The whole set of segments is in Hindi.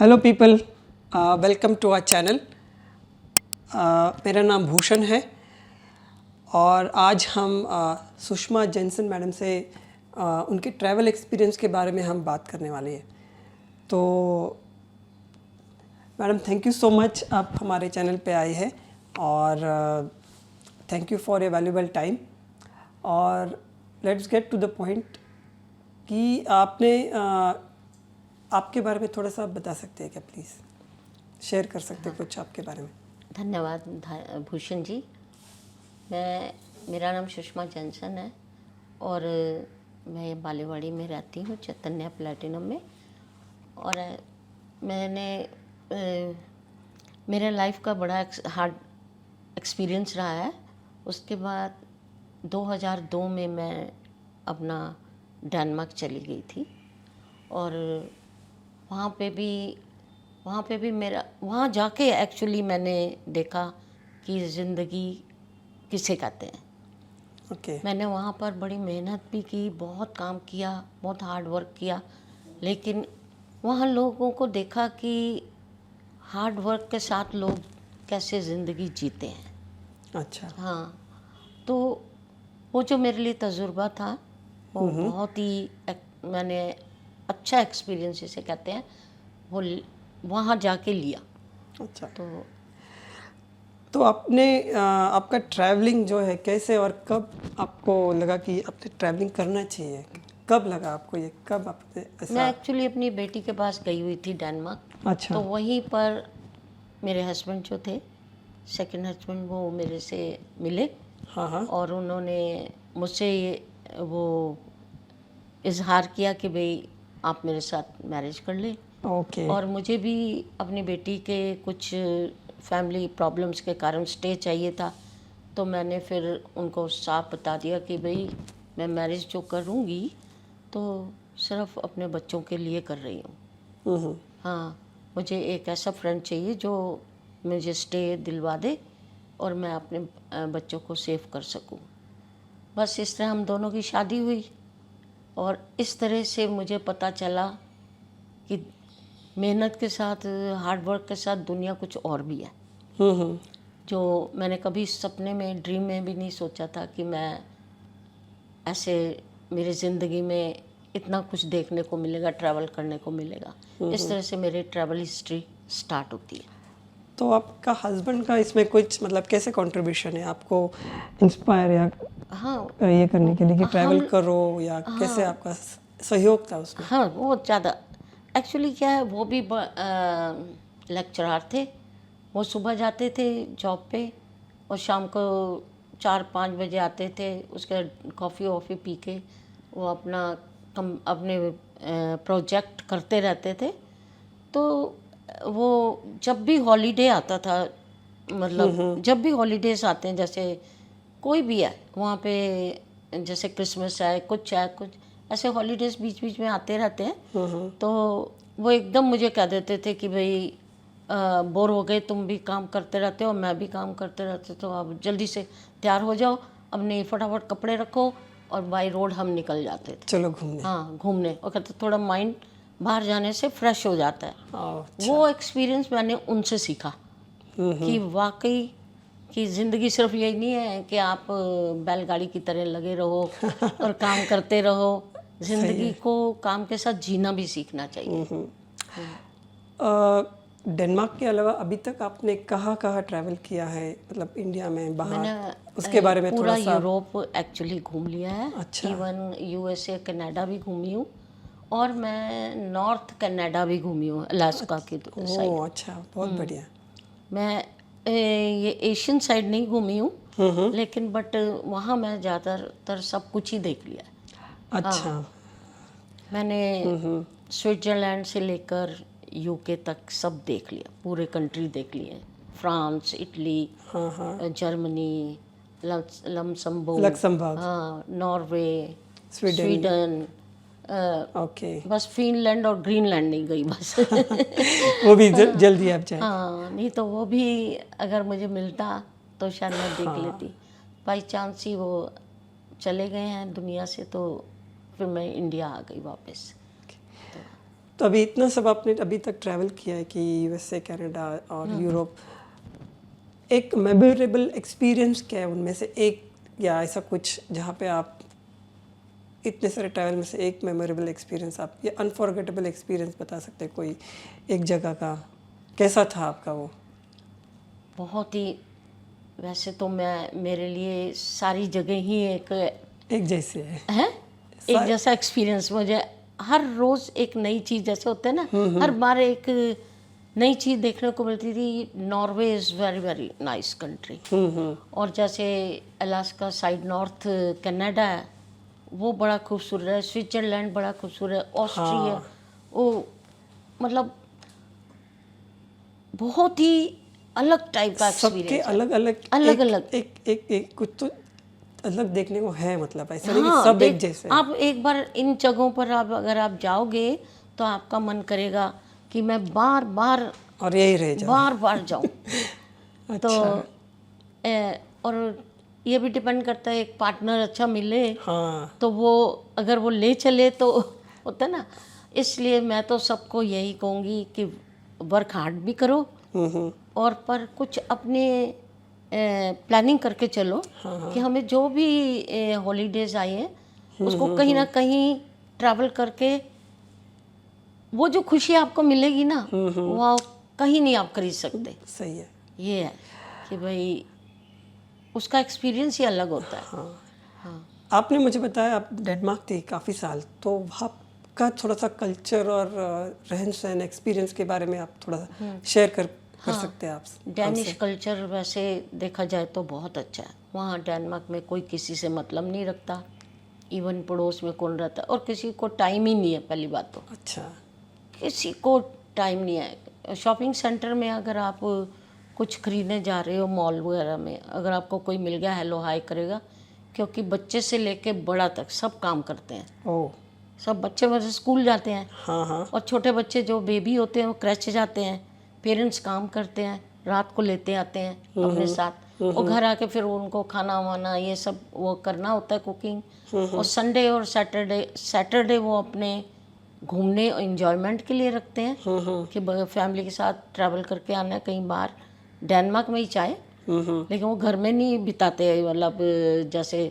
Hello people, welcome to our channel. मेरा नाम भूषण है और आज हम सुषमा जैनसन मैडम से उनके ट्रैवल एक्सपीरियंस के बारे में हम बात करने वाले हैं। तो madam, thank you so much, आप हमारे चैनल पे आए हैं और thank you for a valuable time. और let's get to the point कि आपने आपके बारे में थोड़ा सा बता सकते हैं क्या? प्लीज़ शेयर कर सकते हैं कुछ आपके बारे में? धन्यवाद भूषण जी। मेरा नाम सुषमा जैनसन है और मैं बालेवाड़ी में रहती हूँ, चैतन्य प्लैटिनम में। और मेरे लाइफ का बड़ा हार्ड एक्सपीरियंस रहा है। उसके बाद 2002 में मैं अपना डेनमार्क चली गई थी और वहाँ पे भी मेरा वहाँ जाके एक्चुअली मैंने देखा कि ज़िंदगी किसे कहते हैं। ओके। मैंने वहाँ पर बड़ी मेहनत भी की, बहुत काम किया, बहुत हार्ड वर्क किया, लेकिन वहाँ लोगों को देखा कि हार्ड वर्क के साथ लोग कैसे ज़िंदगी जीते हैं। अच्छा। हाँ, तो वो जो मेरे लिए तजुर्बा था वो बहुत ही मैंने अच्छा एक्सपीरियंस जिसे कहते हैं वो वहाँ जाके लिया। अच्छा, तो आपने आपका ट्रैवलिंग जो है कैसे और कब आपको लगा कि आपसे ट्रैवलिंग करना चाहिए? कब लगा आपको ये? कब आपने मैं ऐसा? एक्चुअली अपनी बेटी के पास गई हुई थी डेनमार्क। अच्छा। तो वहीं पर मेरे हस्बैंड जो थे, सेकंड हस्बैंड, वो मेरे से मिले हाँ हाँ। और उन्होंने मुझसे वो इजहार किया कि भाई आप मेरे साथ मैरिज कर लें। ओके। और मुझे भी अपनी बेटी के कुछ फैमिली प्रॉब्लम्स के कारण स्टे चाहिए था। तो मैंने फिर उनको साफ बता दिया कि भाई मैं मैरिज जो करूँगी तो सिर्फ अपने बच्चों के लिए कर रही हूँ। हाँ, मुझे एक ऐसा फ्रेंड चाहिए जो मुझे स्टे दिलवा दे और मैं अपने बच्चों को सेव कर सकूँ। बस इस तरह हम दोनों की शादी हुई और इस तरह से मुझे पता चला कि मेहनत के साथ, हार्ड वर्क के साथ दुनिया कुछ और भी है, जो मैंने कभी सपने में, ड्रीम में भी नहीं सोचा था कि मैं ऐसे मेरी ज़िंदगी में इतना कुछ देखने को मिलेगा, ट्रैवल करने को मिलेगा। इस तरह से मेरी ट्रैवल हिस्ट्री स्टार्ट होती है। तो आपका हस्बैंड का इसमें कुछ मतलब कैसे कंट्रीब्यूशन है आपको इंस्पायर या हाँ, ये करने के लिए कि ट्रैवल हम करो, या कैसे आपका सहयोग था उसमें? हाँ, वो ज़्यादा एक्चुअली क्या है, वो भी लेक्चरार थे। वो सुबह जाते थे जॉब पे और शाम को 4-5 बजे आते थे। उसके कॉफ़ी वॉफ़ी पी के वो अपने प्रोजेक्ट करते रहते थे। तो वो जब भी हॉलीडे आता था, मतलब जब भी हॉलीडेज आते हैं, जैसे कोई भी है वहाँ पे, जैसे क्रिसमस है, कुछ ऐसे हॉलीडेज बीच बीच में आते रहते हैं। तो वो एकदम मुझे कह देते थे कि भाई बोर हो गए, तुम भी काम करते रहते हो, मैं भी काम करते रहते, तो आप जल्दी से तैयार हो जाओ, अपने फटाफट कपड़े रखो और बाई रोड हम निकल जाते थे। चलो घूमने। हाँ, घूमने। और कहते थोड़ा माइंड बाहर जाने से फ्रेश हो जाता है। अच्छा। वो एक्सपीरियंस मैंने उनसे सीखा कि वाकई कि ज़िंदगी सिर्फ यही नहीं है कि आप बैलगाड़ी की तरह लगे रहो और काम करते रहो। ज़िंदगी को काम के साथ जीना भी सीखना चाहिए। डेनमार्क के अलावा अभी तक आपने कहाँ कहाँ ट्रैवल किया है, मतलब इंडिया में बाहर? मैंने उसके बारे में पूरा थोड़ा सा। यूरोप एक्चुअली घूम लिया है। अच्छा। इवन यूएसए, कनाडा भी घूमी हूँ और मैं नॉर्थ कनाडा भी घूमी हूँ, अलास्का की साइड। ओह अच्छा, बहुत बढ़िया। मैं ये एशियन साइड नहीं घूमी हूँ, लेकिन बट वहाँ मैं ज़्यादातर सब कुछ ही देख लिया है। अच्छा। मैंने स्विट्ज़रलैंड से लेकर यूके तक सब देख लिया, पूरे कंट्री देख लिए। फ्रांस, इटली, हाँ हाँ। Germany, Luxembourg. हाँ, नॉर्वे, स्वीडन। Sweden, okay. बस फिनलैंड और ग्रीनलैंड नहीं गई बस। वो भी जल्दी आप जाए। हाँ, नहीं तो वो भी अगर मुझे मिलता तो शायद मैं देख लेती। बाई चांस ही वो चले गए हैं दुनिया से, तो फिर मैं इंडिया आ गई वापस। तो अभी इतना सब आपने अभी तक ट्रैवल किया है कि यूएसए, कनाडा और यूरोप, एक मेमोरेबल एक्सपीरियंस क्या है उनमें से एक, या ऐसा कुछ जहाँ पे आप इतने सारे ट्रैवल में से एक मेमोरेबल एक्सपीरियंस आप, या अनफॉरगेटेबल एक्सपीरियंस बता सकते हैं कोई एक जगह का, कैसा था आपका वो? बहुत ही, वैसे तो मैं, मेरे लिए सारी जगह ही एक जैसे है एक जैसा एक्सपीरियंस। मुझे हर रोज़ एक नई चीज़, जैसे होते हैं ना, हर बार एक नई चीज़ देखने को मिलती थी। Norway is very very nice country. और जैसे अलास्का साइड, नॉर्थ कनाडा है, वो बड़ा खूबसूरत है। स्विट्ज़रलैंड बड़ा खूबसूरत है। ऑस्ट्रिया, वो मतलब बहुत ही अलग टाइप का एक्सपीरियंस सबके है। अलग अलग अलग अलग एक कुछ तो अलग देखने को है, मतलब ऐसा नहीं कि सब एक जैसे हैं। आप एक बार इन जगहों पर अगर आप जाओगे तो आपका मन करेगा कि मैं बार बार और यही रह जाओ। बार जाऊं। तो अच्छा। और ये भी डिपेंड करता है, एक पार्टनर अच्छा मिले हाँ, तो वो, अगर वो ले चले तो होता है ना। इसलिए मैं तो सबको यही कहूँगी कि वर्क हार्ड भी करो, और पर कुछ अपने प्लानिंग करके चलो कि हमें जो भी हॉलीडेज आए हैं उसको कहीं ना कहीं ट्रैवल करके, वो जो खुशी आपको मिलेगी ना, वो कहीं नहीं आप खरीद सकते। सही है। ये है कि भाई उसका एक्सपीरियंस ही अलग होता है। हाँ। आपने मुझे बताया आप डेनमार्क थे काफ़ी साल, तो वहाँ का थोड़ा सा कल्चर और रहन सहन एक्सपीरियंस के बारे में आप थोड़ा शेयर कर सकते हैं आप डैनिश कल्चर वैसे देखा जाए तो बहुत अच्छा है। वहाँ डेनमार्क में कोई किसी से मतलब नहीं रखता, इवन पड़ोस में कौन रहता है, और किसी को टाइम ही नहीं है। पहली बात तो अच्छा, किसी को टाइम नहीं है। शॉपिंग सेंटर में अगर आप कुछ खरीदने जा रहे हो, मॉल वगैरह में, अगर आपको कोई मिल गया, हेलो हाय करेगा, क्योंकि बच्चे से लेके बड़ा तक सब काम करते हैं। ओह, सब बच्चे वैसे स्कूल जाते हैं, हाँ हाँ, और छोटे बच्चे जो बेबी होते हैं वो क्रैच जाते हैं। पेरेंट्स काम करते हैं, रात को लेते आते हैं अपने साथ, और घर आके फिर उनको खाना वाना ये सब वो करना होता है, कुकिंग। और संडे और सैटरडे वो अपने घूमने और इंजॉयमेंट के लिए रखते हैं कि फैमिली के साथ ट्रैवल करके आना है कहीं बाहर, डेनमार्क में ही चाहे, लेकिन वो घर में नहीं बिताते। मतलब जैसे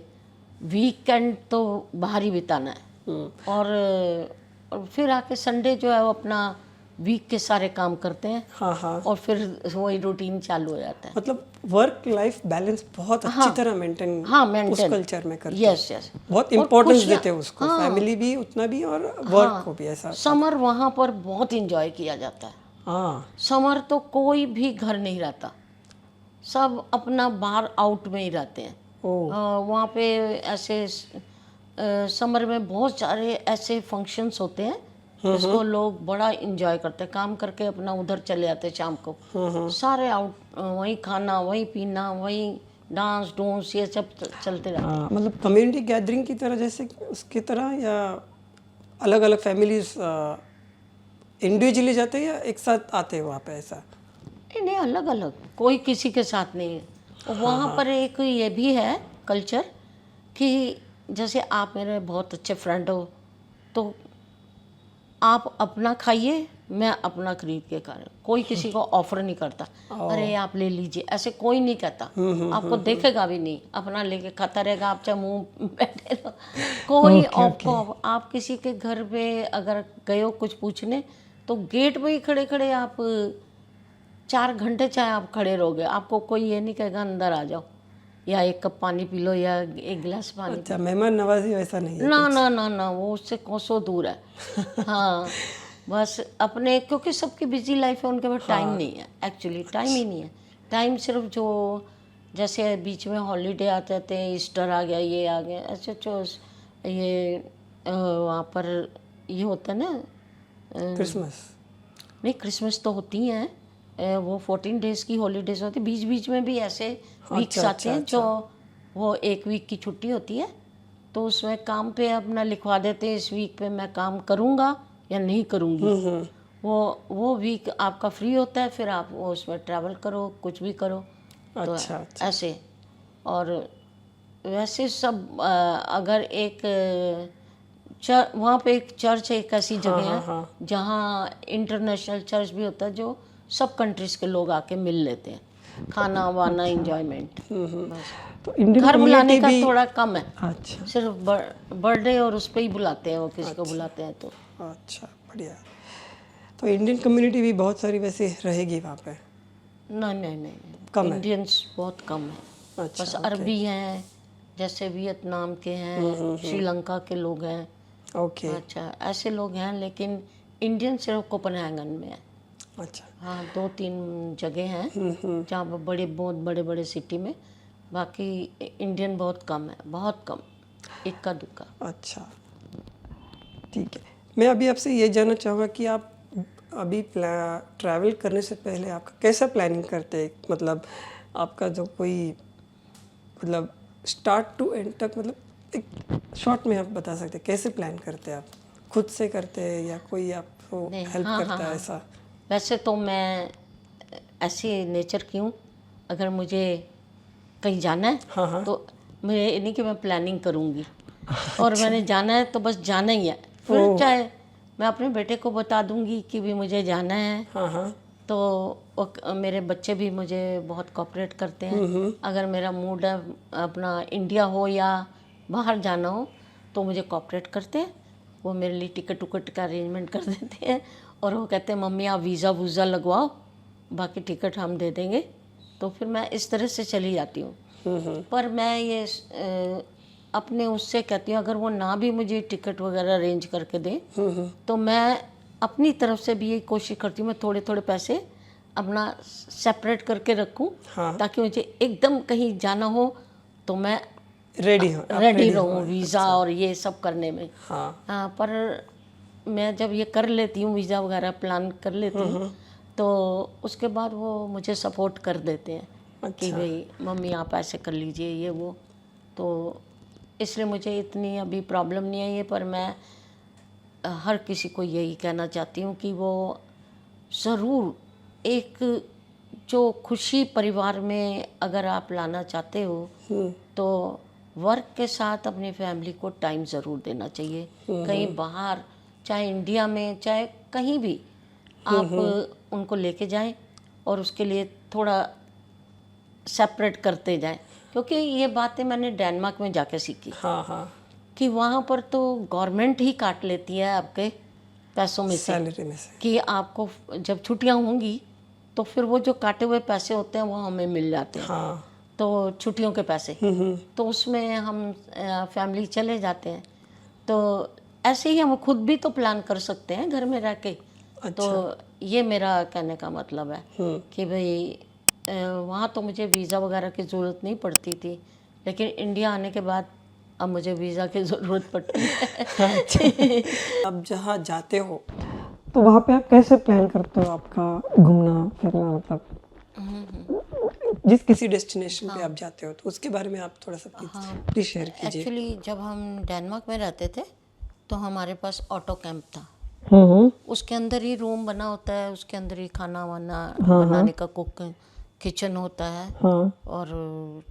वीकेंड तो बाहर ही बिताना है। और फिर आके संडे जो है वो अपना वीक के सारे काम करते हैं। हाँ हाँ, और फिर वही रूटीन चालू हो जाता है। मतलब वर्क लाइफ बैलेंस बहुत अच्छी तरह मेंटेन, हाँ, उस मेंटेन, कल्चर में करते हैं। Yes yes. बहुत इम्पोर्टेंस देते हैं उसको, फैमिली भी उतना भी और वर्क को भी ऐसा। समर वहाँ पर बहुत इंजॉय किया जाता है। हाँ, समर तो कोई भी घर नहीं रहता, सब अपना बाहर आउट में ही रहते हैं। वहाँ पे ऐसे समर में बहुत सारे ऐसे फंक्शंस होते हैं जिसको लोग बड़ा इंजॉय करते हैं। काम करके अपना उधर चले जाते हैं शाम को, सारे आउट, वहीं खाना, वहीं पीना, वहीं डांस डोंस, ये सब चलते रहते हैं। मतलब कम्युनिटी गैदरिंग की तरह, जैसे उसकी तरह, या अलग अलग फैमिलीज इंडिविजुअली जाते हैं या एक साथ आते हैं वहाँ पे, ऐसा? नहीं, अलग अलग, कोई किसी के साथ नहीं है। और वहाँ पर एक ये भी है कल्चर कि जैसे आप मेरे बहुत अच्छे फ्रेंड हो, तो आप अपना खाइए, मैं अपना खरीद के खा रहा हूँ। कोई किसी को ऑफर नहीं करता, अरे आप ले लीजिए, ऐसे कोई नहीं कहता। आपको देखेगा भी नहीं, अपना लेके खाता रहेगा, आप चाहे मुँह बैठे रहो। कोई आपको, आप किसी के घर पे अगर गए हो कुछ पूछने, तो गेट पे ही खड़े खड़े आप 4 घंटे चाहे आप खड़े रहोगे, आपको कोई ये नहीं कहेगा अंदर आ जाओ, या एक कप पानी पी लो, या एक गिलास पानी। अच्छा, मेहमान नवाजी वैसा नहीं है? ना ना ना ना, वो उससे कोसों दूर है। हाँ, बस अपने, क्योंकि सबकी बिजी लाइफ है, उनके पास टाइम नहीं है, एक्चुअली टाइम ही नहीं है। टाइम सिर्फ जो, जैसे बीच में हॉलीडे आते थे, ईस्टर आ गया, ये आ गया, ऐसे जो ये वहाँ पर ये होता है ना, क्रिसमस नहीं क्रिसमस तो होती हैं, वो 14 डेज़ की हॉलीडेज होती है। बीच बीच में भी ऐसे वीक्स आते हैं जो वो 1 वीक की छुट्टी होती है, तो उसमें काम पे अपना लिखवा देते हैं, इस वीक पे मैं काम करूँगा या नहीं करूँगी। वो वीक आपका फ्री होता है, फिर आप वो उसमें ट्रैवल करो, कुछ भी करो। तो ऐसे। और वैसे सब अगर एक वहाँ पे एक चर्च है, एक ऐसी जगह है हाँ। जहाँ इंटरनेशनल चर्च भी होता है, जो सब कंट्रीज के लोग आके मिल लेते हैं, खाना वाना एंजॉयमेंट। बस तो इंडियन घर बुलाने कम्युनिटी का भी थोड़ा कम है, अच्छा सिर्फ बर्थडे और उस पे ही बुलाते हैं, वो किसी को बुलाते हैं तो। अच्छा बढ़िया। तो इंडियन कम्युनिटी भी बहुत सारी वैसे रहेगी वहाँ पे? नहीं नहीं नहीं, कम है? इंडियंस बहुत कम है, अच्छा बस अरबी हैं, जैसे वियतनाम के हैं, श्रीलंका के लोग हैं। ओके। अच्छा, ऐसे लोग हैं, लेकिन इंडियन सिर्फ कोपेनहेगन में है। अच्छा। हाँ, 2-3 जगह हैं जहाँ पर बहुत बड़े बड़े सिटी में, बाकी इंडियन बहुत कम है, बहुत कम, इक्का दुक्का। अच्छा ठीक है। मैं अभी आपसे ये जानना चाहूँगा कि आप अभी ट्रैवल करने से पहले आपका कैसा प्लानिंग करते हैं? मतलब आपका जो कोई मतलब स्टार्ट टू एंड तक, मतलब एक शॉर्ट में आप बता सकते हैं कैसे प्लान करते हैं आप? खुद से करते हैं या कोई आपको नहीं, हेल्प हाँ करता हाँ है हाँ, ऐसा? वैसे तो मैं ऐसी नेचर की हूँ, अगर मुझे कहीं जाना है हाँ हाँ। तो मैं ये नहीं कि मैं प्लानिंग करूँगी, और मैंने जाना है तो बस जाना ही है। फिर चाहे मैं अपने बेटे को बता दूँगी कि भी मुझे जाना है, हाँ हाँ। तो मेरे बच्चे भी मुझे बहुत कोऑपरेट करते हैं। अगर मेरा मूड है अपना इंडिया हो या बाहर जाना हो तो मुझे कोऑपरेट करते हैं, वो मेरे लिए टिकट उकट का अरेंजमेंट कर देते हैं, और वो कहते हैं मम्मी आप वीज़ा वूज़ा लगवाओ, बाकी टिकट हम दे देंगे। तो फिर मैं इस तरह से चली जाती हूँ। पर मैं ये अपने उससे कहती हूँ, अगर वो ना भी मुझे टिकट वगैरह अरेंज करके दें तो मैं अपनी तरफ से भी यही कोशिश करती हूँ, मैं थोड़े थोड़े पैसे अपना सेपरेट करके रखूँ, हाँ। ताकि मुझे एकदम कहीं जाना हो तो मैं रेडी रहूँ वीज़ा और ये सब करने में। हाँ। हाँ, पर मैं जब ये कर लेती हूँ, वीज़ा वगैरह प्लान कर लेती हूँ, तो उसके बाद वो मुझे सपोर्ट कर देते हैं कि भाई मम्मी आप ऐसे कर लीजिए ये वो। तो इसलिए मुझे इतनी अभी प्रॉब्लम नहीं है ये, पर मैं हर किसी को यही कहना चाहती हूँ कि वो ज़रूर एक जो खुशी परिवार में अगर आप लाना चाहते हो तो वर्क के साथ अपनी फैमिली को टाइम ज़रूर देना चाहिए। कहीं बाहर, चाहे इंडिया में चाहे कहीं भी, आप उनको लेके जाएं और उसके लिए थोड़ा सेपरेट करते जाएं, क्योंकि ये बातें मैंने डेनमार्क में जाके सीखी। हाँ हाँ। कि वहाँ पर तो गवर्नमेंट ही काट लेती है आपके पैसों में से, सैलरी में से। कि आपको जब छुट्टियाँ होंगी तो फिर वो जो काटे हुए पैसे होते हैं वो हमें मिल जाते हैं। हाँ। तो छुट्टियों के पैसे, तो उसमें हम फैमिली चले जाते हैं। तो ऐसे ही हम खुद भी तो प्लान कर सकते हैं घर में रह के। तो ये मेरा कहने का मतलब है कि भाई वहाँ तो मुझे वीज़ा वगैरह की ज़रूरत नहीं पड़ती थी, लेकिन इंडिया आने के बाद अब मुझे वीज़ा की ज़रूरत पड़ती है। अब जहाँ जाते हो तो वहाँ पे आप कैसे प्लान करते हो आपका घूमना फिरना? मतलब जिस किसी डेस्टिनेशन पे आप जाते हो तो उसके बारे में आप थोड़ा सा प्लीज शेयर कीजिए। एक्चुअली जब हम डेनमार्क में रहते थे तो हमारे पास ऑटो कैंप था। उसके अंदर ही रूम बना होता है, उसके अंदर ही खाना वाना बनाने का किचन होता है, और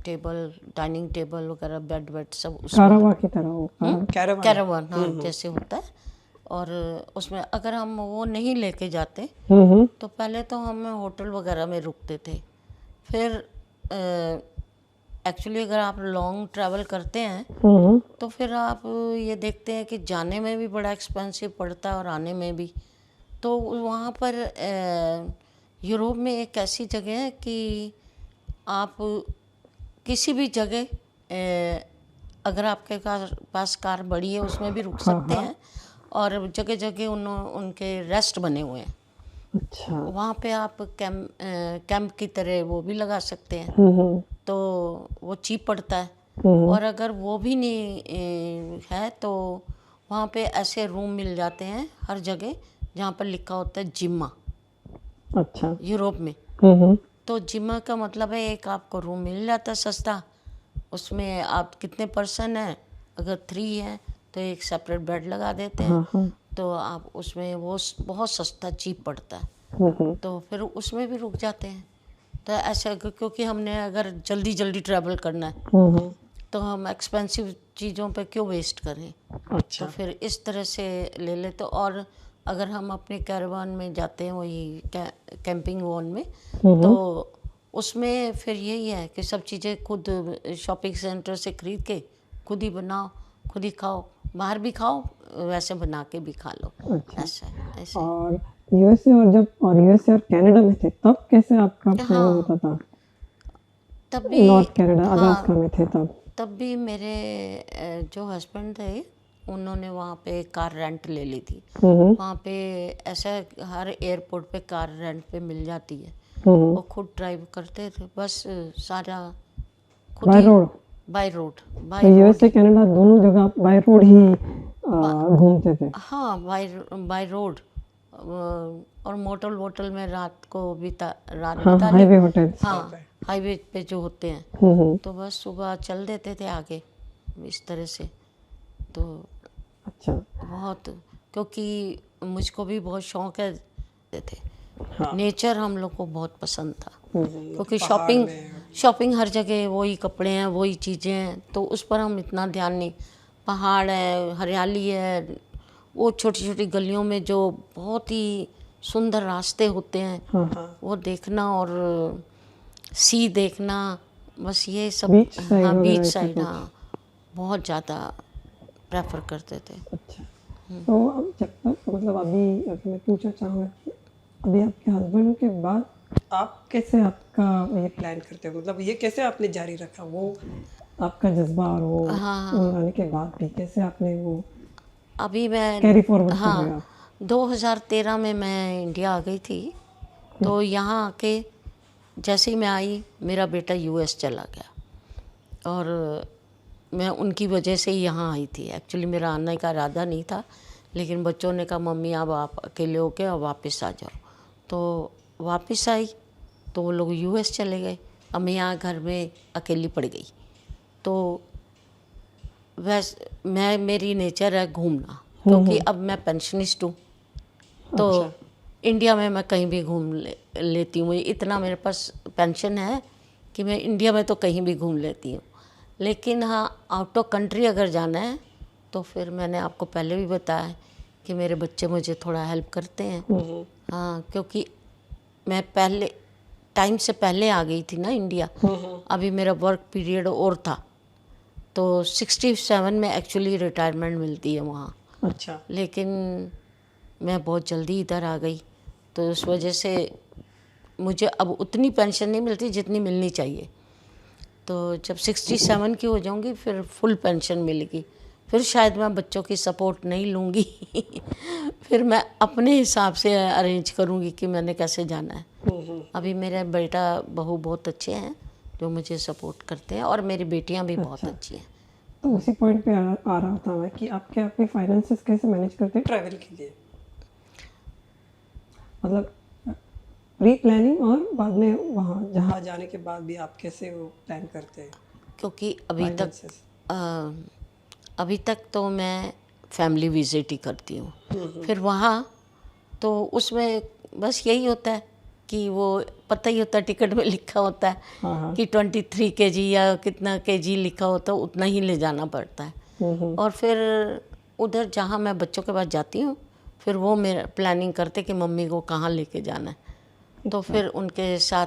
टेबल, डाइनिंग टेबल वगैरह, बेड वेड सब कारवां की तरह हो, कैरावान हाँ जैसे होता है। और उसमें अगर हम वो नहीं लेके जाते तो पहले तो हम होटल वगैरह में रुकते थे। फिर एक्चुअली अगर आप लॉन्ग ट्रैवल करते हैं तो फिर आप ये देखते हैं कि जाने में भी बड़ा एक्सपेंसिव पड़ता है और आने में भी। तो वहाँ पर यूरोप में एक ऐसी जगह है कि आप किसी भी जगह अगर आपके पास कार बड़ी है उसमें भी रुक सकते हैं, और जगह जगह उनके रेस्ट बने हुए हैं। अच्छा। वहाँ पे आप कैंप की तरह वो भी लगा सकते हैं, तो वो चीप पड़ता है। और अगर वो भी नहीं है तो वहाँ पे ऐसे रूम मिल जाते हैं हर जगह जहाँ पर लिखा होता है जिम्मा। अच्छा। यूरोप में तो जिम्मा का मतलब है एक आपको रूम मिल जाता है सस्ता, उसमें आप कितने पर्सन हैं, अगर 3 हैं तो एक सेपरेट बेड लगा देते हैं। तो आप उसमें वो बहुत सस्ता चीप पड़ता है, तो फिर उसमें भी रुक जाते हैं। तो ऐसे क्योंकि हमने अगर जल्दी जल्दी ट्रैवल करना है तो हम एक्सपेंसिव चीज़ों पे क्यों वेस्ट करें। अच्छा। तो फिर इस तरह से ले लेते। और अगर हम अपने कैरावान में जाते हैं, वही कैंपिंग वोन में, तो उसमें फिर यही है कि सब चीज़ें खुद शॉपिंग सेंटर से खरीद के खुद ही बनाओ, खुद ही खाओ, बाहर भी खाओ, वैसे बना के भी खा लो। अच्छा। ऐसा ऐसे। और यूएसए और यूएसए और कनाडा में थे तब कैसे आपका प्लानिंग हाँ, होता था? तब भी नॉर्थ कनाडा, हाँ, अलास्का में थे तब? तब भी मेरे जो हस्बैंड थे, उन्होंने वहाँ पे कार रेंट ले ली थी। वहाँ पे ऐसा हर एयरपोर्ट पे कार रेंट पे मिल जाती है। वो खुद ड्राइव करते थे, बस सारा खुद बाय ही रोड? By road. तो बाय रोड यूएसए कनाडा दोनों जगह बाय रोड ही घूमते थे? हाँ, बाय रोड। और मोटल वोटल में रात हाँ, बिता ली। Highway hotels. हाँ, हाईवे पे जो होते हैं, तो बस सुबह चल देते थे आगे इस तरह से। तो अच्छा। बहुत, क्योंकि मुझको भी बहुत शौक है थे। हाँ। नेचर हम लोग को बहुत पसंद था, क्योंकि पहाड़ में। शॉपिंग हर जगह वही कपड़े हैं, वही चीज़ें हैं, तो उस पर हम इतना ध्यान नहीं। पहाड़ है, हरियाली है, वो छोटी छोटी गलियों में जो बहुत ही सुंदर रास्ते होते हैं, हाँ। वो देखना, और सी देखना, बस ये सब। बीच साइड हाँ, वगैरह बीच ऐसा साइड, कुछ? हाँ, बहुत ज़्यादा प्रेफर करते थे। अच्छा। तो अब जब तक मतलब अभी अगर मैं पूछना चाहूँगा कि अभी आपके हस्बैंड के बाद आप कैसे आपका ये प्लान करते हो, मतलब ये कैसे आपने जारी रखा, वो आपका जज्बा, और वो आने के बाद भी कैसे आपने वो अभी मैं कैरी फॉरवर्ड कर रहे हो? हाँ, 2013 में मैं इंडिया आ गई थी। तो यहाँ आके जैसे ही मैं आई, मेरा बेटा यूएस चला गया, और मैं उनकी वजह से ही यहाँ आई थी। एक्चुअली मेरा आने का इरादा नहीं था, लेकिन बच्चों ने कहा मम्मी अब आप अकेले होके और वापस आ जाओ। तो वापस आई, तो वो लोग यूएस चले गए। अब मैं यहाँ घर में अकेली पड़ गई। तो मेरी नेचर है घूमना, क्योंकि अब मैं पेंशनिस्ट हूँ। तो इंडिया में मैं कहीं भी घूम लेती हूँ। इतना मेरे पास पेंशन है कि मैं इंडिया में तो कहीं भी घूम लेती हूँ। लेकिन हाँ, आउट ऑफ कंट्री अगर जाना है, तो फिर मैंने आपको पहले भी बताया है कि मेरे बच्चे मुझे थोड़ा हेल्प करते हैं। हाँ, क्योंकि मैं पहले टाइम से पहले आ गई थी ना इंडिया। अभी मेरा वर्क पीरियड और था, तो 67 में एक्चुअली रिटायरमेंट मिलती है वहाँ। अच्छा। लेकिन मैं बहुत जल्दी इधर आ गई, तो उस वजह से मुझे अब उतनी पेंशन नहीं मिलती जितनी मिलनी चाहिए। तो जब 67 की हो जाऊंगी, फिर फुल पेंशन मिलेगी। फिर शायद मैं बच्चों की सपोर्ट नहीं लूँगी फिर मैं अपने हिसाब से अरेंज करूँगी कि मैंने कैसे जाना है। अभी मेरा बेटा बहू बहुत अच्छे हैं जो मुझे सपोर्ट करते हैं, और मेरी बेटियां भी बहुत अच्छी हैं। तो उसी पॉइंट पे आ रहा था मैं कि आपके अपने फाइनेंसेस कैसे मैनेज करते हैं ट्रैवल के लिए, मतलब प्री प्लानिंग और बाद में वहाँ जहाँ जाने के बाद भी आप कैसे वो प्लान करते हैं? क्योंकि finances? अभी तक तो मैं फैमिली विजिट ही करती हूँ। फिर वहाँ तो उसमें बस यही होता है कि वो पता ही होता है, टिकट में लिखा होता है कि 23 kg या कितना kg लिखा होता है, उतना ही ले जाना पड़ता है। और फिर उधर जहाँ मैं बच्चों के पास जाती हूँ, फिर वो मेरा प्लानिंग करते कि मम्मी को कहाँ लेके जाना है, तो फिर उनके साथ।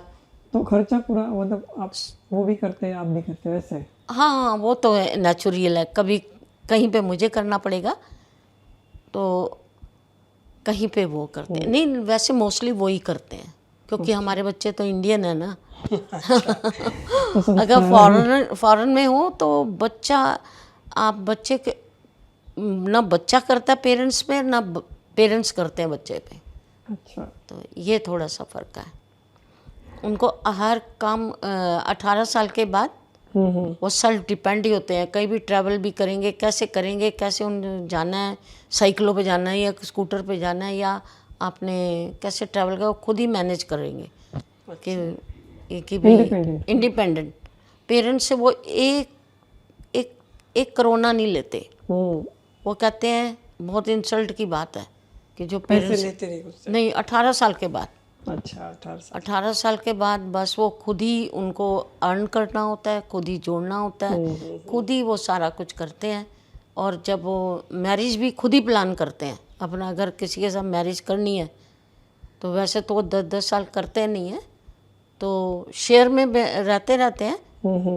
तो खर्चा पूरा मतलब आप वो भी करते हैं, आप भी करते हैं वैसे? हाँ, वो तो है, नेचुरल है। कभी कहीं पे मुझे करना पड़ेगा तो कहीं पे वो करते हैं। नहीं, वैसे मोस्टली वो ही करते हैं, क्योंकि हमारे बच्चे तो इंडियन है ना। अगर फॉरेन में हो तो बच्चे के ना बच्चा करता है पेरेंट्स पे, ना पेरेंट्स करते हैं बच्चे पे। अच्छा। तो ये थोड़ा सा फ़र्क है। उनको हर काम 18 साल के बाद वो सेल्फ डिपेंड ही होते हैं। कहीं भी ट्रैवल भी करेंगे, कैसे उन जाना है, साइकिलों पे जाना है या स्कूटर पे जाना है, या आपने कैसे ट्रैवल का, वो खुद ही मैनेज करेंगे। कि भाई इंडिपेंडेंट पेरेंट्स से वो एक करोना नहीं लेते। वो कहते हैं बहुत इंसल्ट की बात है कि जो पेरेंट्स लेते नहीं 18 साल के बाद अच्छा, 18 साल। 18 साल के बाद बस वो खुद ही उनको अर्न करना होता है, खुद ही जोड़ना होता है, खुद ही वो सारा कुछ करते हैं। और जब वो मैरिज भी खुद ही प्लान करते हैं अपना, अगर किसी के साथ मैरिज करनी है तो वैसे तो वो 10-10 साल करते नहीं हैं, तो शेयर में रहते हैं,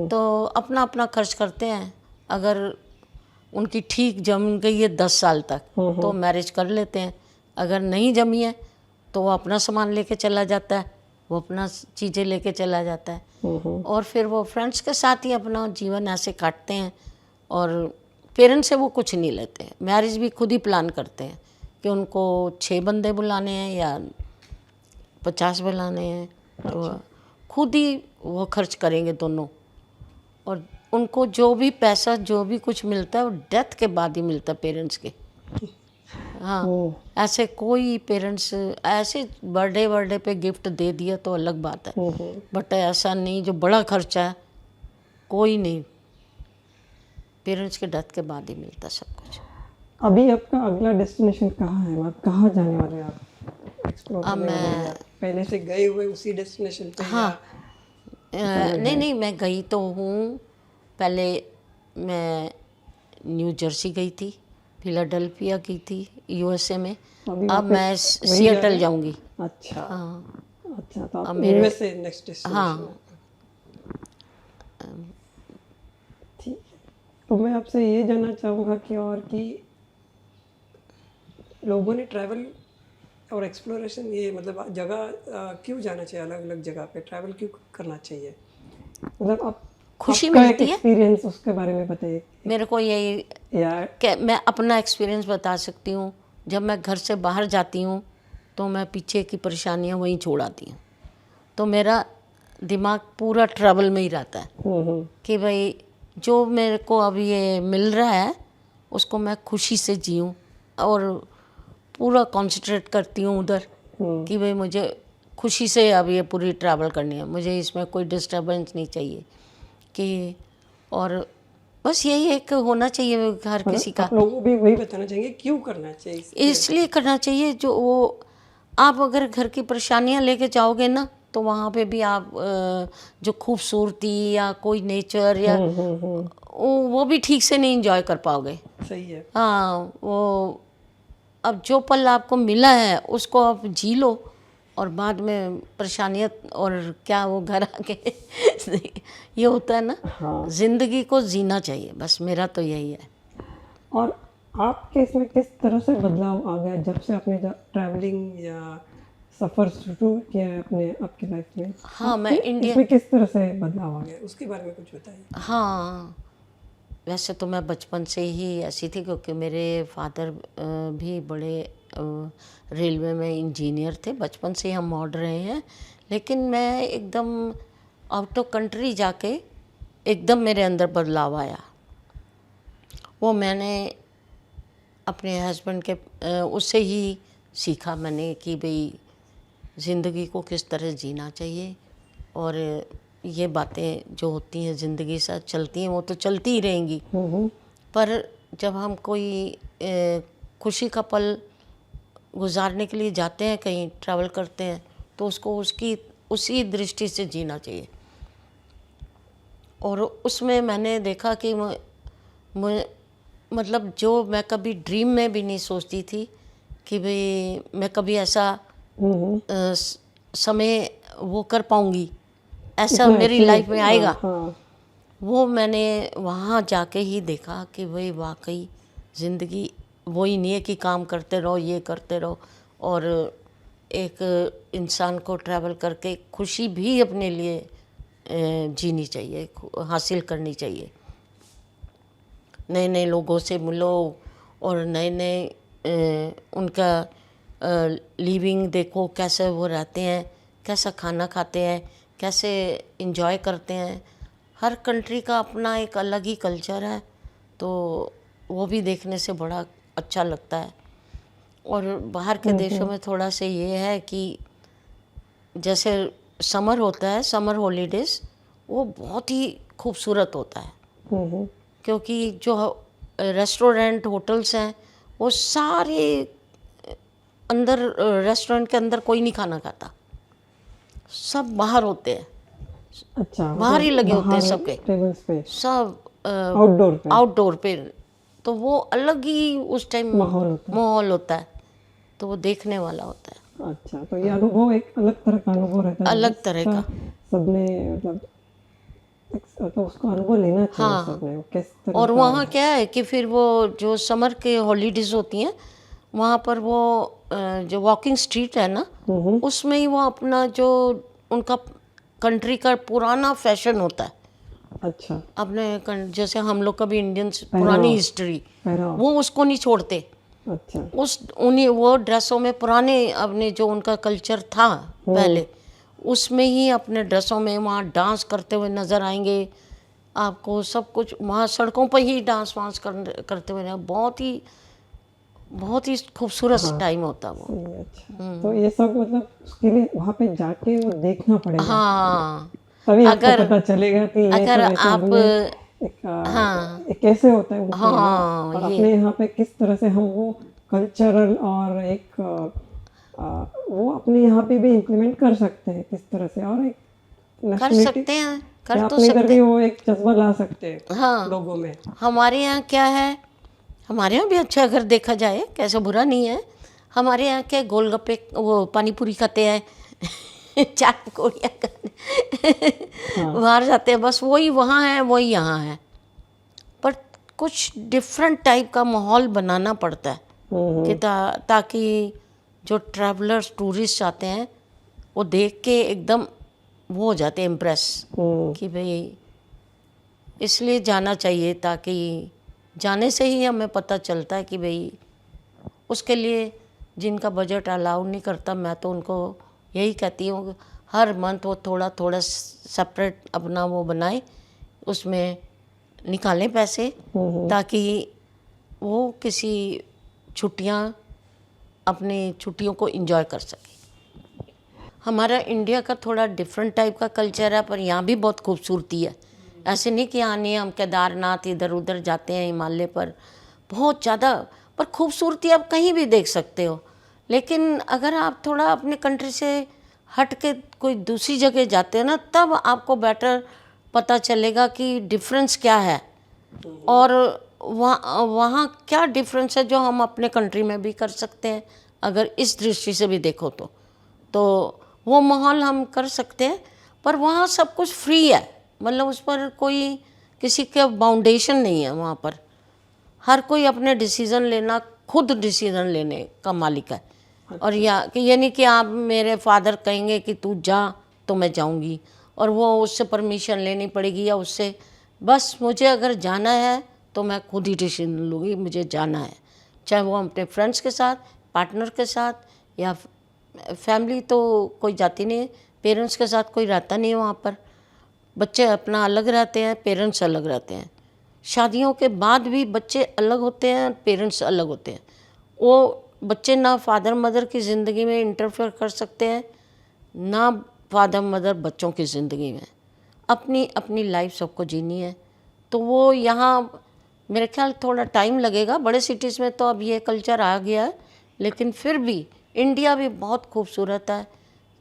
तो अपना अपना खर्च करते हैं। अगर उनकी ठीक जम गई है 10 साल तक तो मैरिज कर लेते हैं, अगर नहीं जमी है तो वो अपना सामान लेके चला जाता है, वो अपना चीज़ें लेके चला जाता है, और फिर वो फ्रेंड्स के साथ ही अपना जीवन ऐसे काटते हैं। और पेरेंट्स से वो कुछ नहीं लेते हैं, मैरिज भी खुद ही प्लान करते हैं कि उनको 6 बंदे बुलाने हैं या 50 बुलाने हैं, तो खुद ही वो खर्च करेंगे दोनों। और उनको जो भी पैसा जो भी कुछ मिलता है वो डेथ के बाद ही मिलता है पेरेंट्स के। हाँ, ऐसे कोई पेरेंट्स ऐसे बर्थडे पे गिफ्ट दे दिया तो अलग बात है, बट ऐसा नहीं जो बड़ा खर्चा है, कोई नहीं, पेरेंट्स के डेथ के बाद ही मिलता सब कुछ। अभी आपका अगला डेस्टिनेशन कहाँ है, मतलब कहाँ जाने वाले हैं आप एक्सप्लोर अब करने वाले हैं? मैं पहले से गए हुए उसी डेस्टिनेशन पे हाँ नहीं मैं गई तो हूँ। पहले मैं न्यू जर्सी गई थी, फिलाडेल्फिया गई थी यूएसए में, अभी अब वापस मैं वहीं जा रहे सिएटल हैं? जाऊंगी। अच्छा, हाँ अच्छा, तो आप अब मेरे यूएसए नेक्स्ट डेस्टिनेशन हाँ ठीक है। तो मैं आपसे ये जानना चाहूँगा कि और कि लोगों ने ट्रैवल और एक्सप्लोरेशन, ये मतलब जगह क्यों जाना चाहिए, अलग अलग जगह पे ट्रैवल क्यों करना चाहिए, मतलब आप खुशी आपका एक मिलती है। एक्सपीरियंस उसके बारे में बताइए। मेरे को यही या कि मैं अपना एक्सपीरियंस बता सकती हूँ, जब मैं घर से बाहर जाती हूँ तो मैं पीछे की परेशानियाँ वहीं छोड़ आती हूँ, तो मेरा दिमाग पूरा ट्रैवल में ही रहता है कि भाई जो मेरे को अब ये मिल रहा है उसको मैं खुशी से जीऊँ, और पूरा कंसंट्रेट करती हूँ उधर कि भाई मुझे खुशी से अब ये पूरी ट्रैवल करनी है, मुझे इसमें कोई डिस्टर्बेंस नहीं चाहिए कि, और बस यही एक होना चाहिए हर किसी का। आप लोगों को भी वही बताना चाहेंगे क्यों करना चाहिए इसलिए करना चाहिए, जो वो आप अगर घर की परेशानियां लेके जाओगे ना तो वहाँ पे भी आप जो खूबसूरती या कोई नेचर या वो भी ठीक से नहीं इंजॉय कर पाओगे। सही है। हाँ, वो अब जो पल आपको मिला है उसको आप जी लो, और बाद में परेशानियाँ और क्या वो घर आके ये होता है ना। हाँ। जिंदगी को जीना चाहिए, बस मेरा तो यही है। और आपके इसमें किस तरह से बदलाव आ गया जब से आपने ट्रैवलिंग या सफ़र शुरू किया है अपने आपकी लाइफ में? हाँ, मैं इंडिया इसमें किस तरह से बदलाव आ गया, उसके बारे में कुछ बताइए। हाँ, वैसे तो मैं बचपन से ही ऐसी थी, क्योंकि मेरे फादर भी बड़े रेलवे में इंजीनियर थे, बचपन से ही हम मॉड रहे हैं। लेकिन मैं एकदम आउट ऑफ कंट्री जाके एकदम मेरे अंदर बदलाव आया, वो मैंने अपने हस्बैंड के उससे ही सीखा मैंने कि भाई ज़िंदगी को किस तरह जीना चाहिए, और ये बातें जो होती हैं ज़िंदगी साथ चलती हैं वो तो चलती ही रहेंगी, पर जब हम कोई खुशी का पल गुजारने के लिए जाते हैं, कहीं ट्रैवल करते हैं, तो उसको उसकी उसी दृष्टि से जीना चाहिए। और उसमें मैंने देखा कि मतलब जो मैं कभी ड्रीम में भी नहीं सोचती थी कि भाई मैं कभी ऐसा समय वो कर पाऊंगी, ऐसा मेरी लाइफ में आएगा। वो मैंने वहाँ जाके ही देखा कि भाई वाकई ज़िंदगी वही नहीं है कि काम करते रहो, ये करते रहो, और एक इंसान को ट्रैवल करके खुशी भी अपने लिए जीनी चाहिए, हासिल करनी चाहिए। नए नए लोगों से मिलो और नए नए उनका लिविंग देखो, कैसे वो रहते हैं, कैसा खाना खाते हैं, कैसे इंजॉय करते हैं। हर कंट्री का अपना एक अलग ही कल्चर है, तो वो भी देखने से बड़ा अच्छा लगता है। और बाहर के देशों में थोड़ा सा ये है कि जैसे समर होता है, समर हॉलीडेज़, वो बहुत ही खूबसूरत होता है, क्योंकि जो रेस्टोरेंट होटल्स हैं वो सारे अंदर, रेस्टोरेंट के अंदर कोई नहीं खाना खाता, सब बाहर होते हैं, अच्छा, बाहर ही लगे होते हैं बाहर सबके, टेबल्स पे, सब आउटडोर पे आउटडोर पे। तो वो अलग ही उस टाइम माहौल होता है, तो वो देखने वाला होता है, अच्छा, तो ये अनुभव एक अलग तरह का अनुभव रहता है, अलग तरह जिसका का। सबने मतलब तो उसको अनुभव लेना चाहिए हाँ, सबने, वो किस तरह और का। वहाँ क्या है कि फिर वो जो समर के हॉलीडेज होती हैं, वहाँ पर वो जो वॉकिंग स्ट्रीट है ना, उसमें ही वो अपना जो उनका कंट्री का पुराना फैशन होता है, अच्छा, जैसे हम लोग का भी इंडियन पहनावा। पुरानी हिस्ट्री, पहनावा। वो उसको नहीं छोड़ते। अच्छा, उन्हीं वो ड्रेसों में पुराने अपने जो उनका कल्चर था पहले, उसमें ही अपने ड्रेसों में वहाँ डांस करते हुए नज़र आएंगे आपको। सब कुछ वहाँ सड़कों पर ही डांस वांस करते हुए बहुत ही खूबसूरत टाइम होता वो। सही है, अच्छा, तो ये सब मतलब उसके लिए वहाँ पे जाके वो देखना पड़ेगा, हाँ, तभी आपको अगर पता चलेगा कि ये अगर सब ऐसे आप हमने हाँ एक कैसे होता है उनके यहाँ, हाँ और ये अपने यहाँ पे किस तरह से हम वो कल्चरल और एक वो अपने यहाँ पे भी इम्प्लीमेंट कर सकते हैं किस तरह से, और एक कर नेशनलिटी सकते हैं, कर तो अपने इधर सकते भी हैं। वो एक जज्बा ला सकते हैं हाँ, लोगों में। हमारे यहाँ क्या है, हमारे यहाँ भी अच्छा अगर देखा जाए, कैसे बुरा नहीं है। हमारे यहाँ क्या गोलगप्पे वो पानी पूरी खाते हैं चाट पकौड़ियाँ खाने बाहर जाते हैं, बस वही वहाँ है वही यहाँ है। पर कुछ डिफरेंट टाइप का माहौल बनाना पड़ता है कि ताकि जो ट्रैवलर्स टूरिस्ट आते हैं वो देख के एकदम वो हो जाते हैं इम्प्रेस कि भाई इसलिए जाना चाहिए, ताकि जाने से ही हमें पता चलता है कि भाई उसके लिए जिनका बजट अलाउ नहीं करता, मैं तो उनको यही कहती हूँ हर मंथ वो थोड़ा थोड़ा सेपरेट अपना वो बनाए, उसमें निकालें पैसे, ताकि वो किसी छुट्टियाँ अपनी छुट्टियों को एंजॉय कर सके। हमारा इंडिया का थोड़ा डिफरेंट टाइप का कल्चर है, पर यहाँ भी बहुत खूबसूरती है। ऐसे नहीं कि यहाँ नहीं, हम केदारनाथ इधर उधर जाते हैं हिमालय पर, बहुत ज़्यादा, पर खूबसूरती आप कहीं भी देख सकते हो। लेकिन अगर आप थोड़ा अपने कंट्री से हट के कोई दूसरी जगह जाते हो ना, तब आपको बेटर पता चलेगा कि डिफरेंस क्या है, और वहाँ क्या डिफरेंस है जो हम अपने कंट्री में भी कर सकते हैं। अगर इस दृष्टि से भी देखो तो वो माहौल हम कर सकते हैं। पर वहाँ सब कुछ फ्री है, मतलब उस पर कोई किसी का बाउंडेशन नहीं है। वहाँ पर हर कोई अपने डिसीज़न लेना, खुद डिसीज़न लेने का मालिक है। और ये नहीं कि आप मेरे फादर कहेंगे कि तू जा तो मैं जाऊँगी, और वो उससे परमिशन लेनी पड़ेगी या उससे, बस मुझे अगर जाना है तो मैं खुद ही डिसीजन लूँगी, मुझे जाना है, चाहे वो अपने फ्रेंड्स के साथ, पार्टनर के साथ, या फैमिली तो कोई जाती नहीं है, पेरेंट्स के साथ कोई रहता नहीं है वहाँ पर। बच्चे अपना अलग रहते हैं, पेरेंट्स अलग रहते हैं। शादियों के बाद भी बच्चे अलग होते हैं, पेरेंट्स अलग होते हैं। वो बच्चे ना फादर मदर की ज़िंदगी में इंटरफेयर कर सकते हैं, ना फादर मदर बच्चों की ज़िंदगी में। अपनी अपनी लाइफ सबको जीनी है। तो वो यहाँ मेरे ख्याल थोड़ा टाइम लगेगा, बड़े सिटीज़ में तो अब ये कल्चर आ गया है, लेकिन फिर भी इंडिया भी बहुत खूबसूरत है,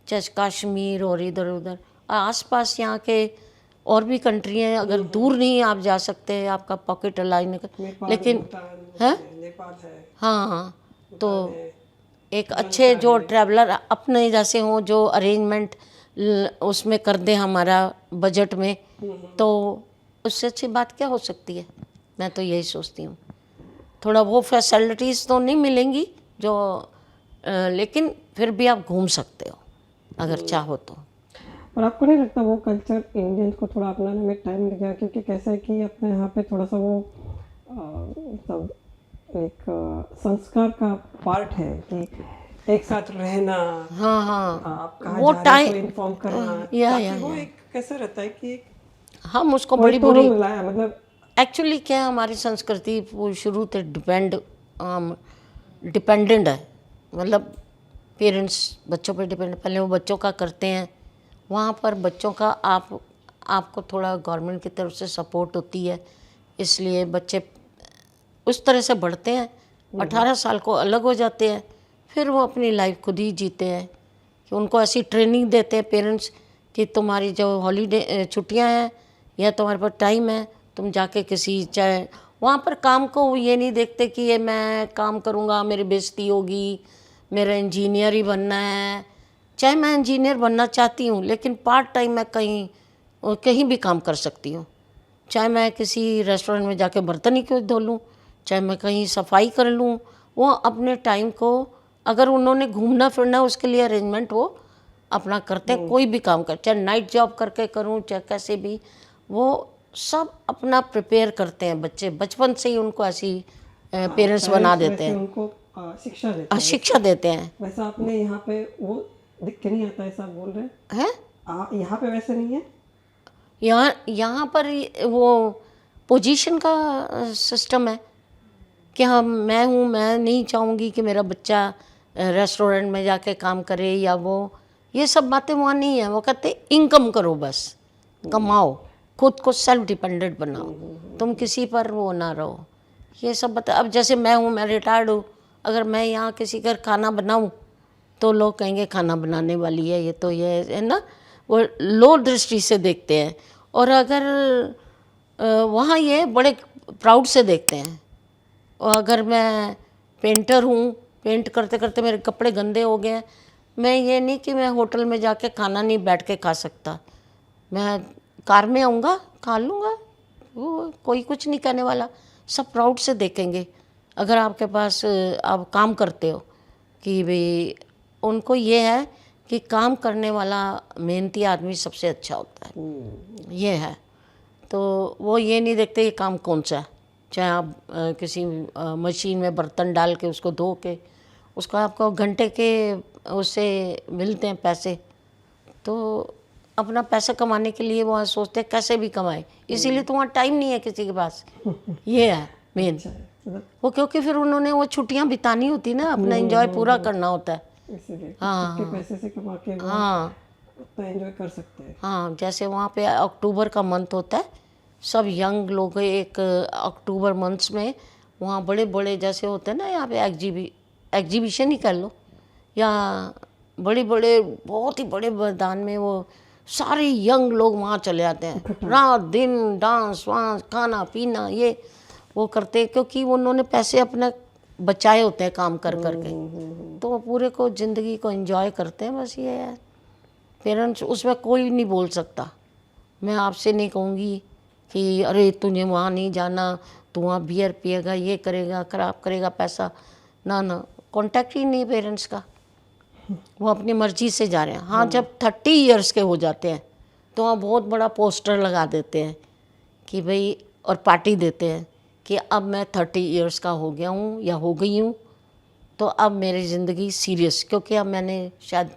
जैसे कश्मीर और इधर उधर आसपास यहाँ के और भी कंट्री हैं। अगर दूर नहीं आप जा सकते, आपका पॉकेट अलाइन, लेकिन है हाँ, तो एक अच्छे जो ट्रैवलर अपने जैसे हों, जो अरेंजमेंट उसमें कर दें हमारा बजट में, तो उससे अच्छी बात क्या हो सकती है। मैं तो यही सोचती हूँ। थोड़ा वो फैसिलिटीज़ तो नहीं मिलेंगी जो लेकिन फिर भी आप घूम सकते हो अगर चाहो तो। और आपको नहीं लगता वो कल्चर इंडियंस को थोड़ा अपनाने में टाइम लग गया, क्योंकि कैसा है कि अपने यहाँ पे थोड़ा सा वो मतलब एक संस्कार का पार्ट है कि एक साथ रहना, हाँ हाँ, आप कहाँ वो जा रहे हैं तो टाइम इन्फॉर्म करना, ताकि वो एक कैसा रहता है कि हम उसको बड़ी बुरी मतलब एक्चुअली क्या है, हमारी संस्कृति वो शुरू से डिपेंडेंट है, मतलब पेरेंट्स बच्चों पे डिपेंड, पहले वो बच्चों का करते हैं, वहाँ पर बच्चों का आपको थोड़ा गवर्नमेंट की तरफ से सपोर्ट होती है, इसलिए बच्चे उस तरह से बढ़ते हैं। 18 साल को अलग हो जाते हैं, फिर वो अपनी लाइफ खुद ही जीते हैं कि उनको ऐसी ट्रेनिंग देते हैं पेरेंट्स कि तुम्हारी जो हॉलीडे छुट्टियां हैं या तुम्हारे पास टाइम है, तुम जाके किसी चाहे वहाँ पर काम को ये नहीं देखते कि ये मैं काम करूँगा मेरी बेइज्जती होगी, मेरा इंजीनियर ही बनना है। चाहे मैं इंजीनियर बनना चाहती हूँ लेकिन पार्ट टाइम मैं कहीं भी काम कर सकती हूँ। चाहे मैं किसी रेस्टोरेंट में जाके बर्तन ही क्यों धो लूँ, चाहे मैं कहीं सफाई कर लूँ, वो अपने टाइम को अगर उन्होंने घूमना फिरना उसके लिए अरेंजमेंट वो अपना करते हैं। कोई भी काम कर, चाहे नाइट जॉब करके करूँ चाहे कैसे भी, वो सब अपना प्रिपेयर करते हैं। बच्चे बचपन से ही उनको ऐसी पेरेंट्स बना देते हैं, उनको शिक्षा देते हैं। शिक्षा देते हैं। वैसा आपने यहाँ पे वो दिख के नहीं आता ऐसा बोल रहे हैं? हैं यहाँ पे वैसे नहीं है? यहाँ पर वो पोजीशन का सिस्टम है कि हाँ मैं हूँ, मैं नहीं चाहूँगी कि मेरा बच्चा रेस्टोरेंट में जाके काम करे या वो, ये सब बातें वहाँ नहीं है। वो कहते इनकम करो, बस कमाओ, खुद को सेल्फ डिपेंडेंट बनाओ, तुम किसी पर वो ना रहो। ये सब बता। अब जैसे मैं हूँ, मैं रिटायर्ड हूँ, अगर मैं यहाँ किसी घर खाना बनाऊँ तो लोग कहेंगे खाना बनाने वाली है ये, तो ये है ना, वो लो दृष्टि से देखते हैं। और अगर वहाँ ये बड़े प्राउड से देखते हैं। और अगर मैं पेंटर हूँ, पेंट करते करते मेरे कपड़े गंदे हो गए, मैं ये नहीं कि मैं होटल में जाके खाना नहीं बैठ के खा सकता, मैं कार में आऊँगा खा लूँगा, वो कोई कुछ नहीं कहने वाला, सब प्राउड से देखेंगे। अगर आपके पास आप काम करते हो कि भाई उनको ये है कि काम करने वाला मेहनती आदमी सबसे अच्छा होता है, ये है। तो वो ये नहीं देखते ये काम कौन सा है, चाहे आप किसी मशीन में बर्तन डाल के उसको धो के उसका आपको घंटे के उससे मिलते हैं पैसे, तो अपना पैसा कमाने के लिए वहाँ सोचते हैं कैसे भी कमाए, इसीलिए तो वहाँ टाइम नहीं है किसी के पास। ये है मेन वो, क्योंकि फिर उन्होंने वो छुट्टियाँ बितानी होती ना, अपना एंजॉय पूरा करना होता है। हाँ, पैसे से कमा के हाँ उतना एंजॉय कर सकते हैं। हाँ, जैसे वहाँ पे अक्टूबर का मंथ होता है, सब यंग लोग एक अक्टूबर मंथ्स में वहाँ बड़े बड़े जैसे होते हैं ना, यहाँ पे एग्जीबिशन ही कर लो, या बड़े बड़े बहुत ही बड़े मैदान में वो सारे यंग लोग वहाँ चले जाते हैं, रात दिन डांस वांस खाना पीना ये वो करते हैं, क्योंकि उन्होंने पैसे अपने बचाए होते हैं काम कर करके, तो वो पूरे को ज़िंदगी को एंजॉय करते हैं। बस ये है, पेरेंट्स उसमें कोई नहीं बोल सकता। मैं आपसे नहीं कहूँगी कि अरे तुझे वहाँ नहीं जाना, तू वहाँ बियर पिएगा, ये करेगा, खराब करेगा पैसा, ना ना, कांटेक्ट ही नहीं पेरेंट्स का, वो अपनी मर्जी से जा रहे हैं। हाँ, जब 30 इयर्स के हो जाते हैं तो वहाँ बहुत बड़ा पोस्टर लगा देते हैं कि भाई, और पार्टी देते हैं कि अब मैं 30 इयर्स का हो गया हूँ या हो गई हूँ, तो अब मेरी ज़िंदगी सीरियस, क्योंकि अब मैंने शायद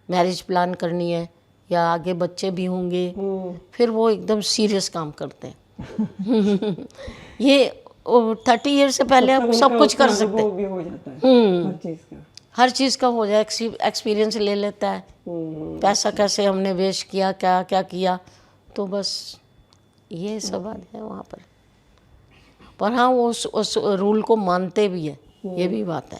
मैरिज प्लान करनी है या आगे बच्चे भी होंगे, फिर वो एकदम सीरियस काम करते हैं। ये 30 ईयर से पहले आप सब कुछ कर सकते हैं, भी हो जाता है हर चीज़ का हो जाए, एक्सपीरियंस ले लेता है, पैसा कैसे हमने वेस्ट किया, क्या क्या किया, तो बस ये सब बात है वहाँ पर हाँ, वो उस रूल को मानते भी है, ये भी बात है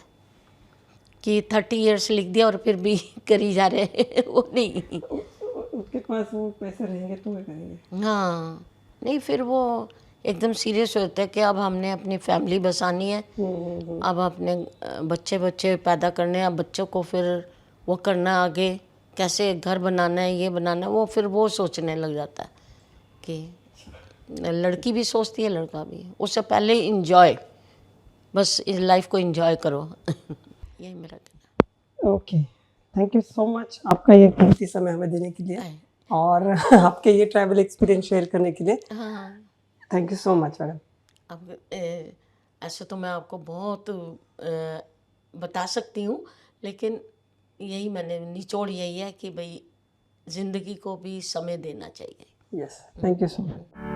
कि 30 इयर्स लिख दिया और फिर भी करी जा रहे हैं, वो नहीं, उनके पास वो पैसे रहेंगे तो वो करेंगे। हाँ नहीं, फिर वो एकदम सीरियस होता है कि अब हमने अपनी फैमिली बसानी है, अब अपने बच्चे पैदा करने हैं, अब बच्चों को फिर वो करना है, आगे कैसे घर बनाना है, ये बनाना है, वो फिर वो सोचने लग जाता है कि लड़की भी सोचती है लड़का भी, उससे पहले इंजॉय, बस इस लाइफ को इंजॉय करो। यही मेरा कहना है। Okay, thank you so much आपका ये कीमती समय हमें देने के लिए और आपके ये ट्रैवल एक्सपीरियंस शेयर करने के लिए। हाँ, thank you so much madam. अब ऐसे तो मैं आपको बहुत बता सकती हूँ, लेकिन यही मैंने निचोड़ यही है कि भाई ज़िंदगी को भी समय देना चाहिए। Yes, thank you so much.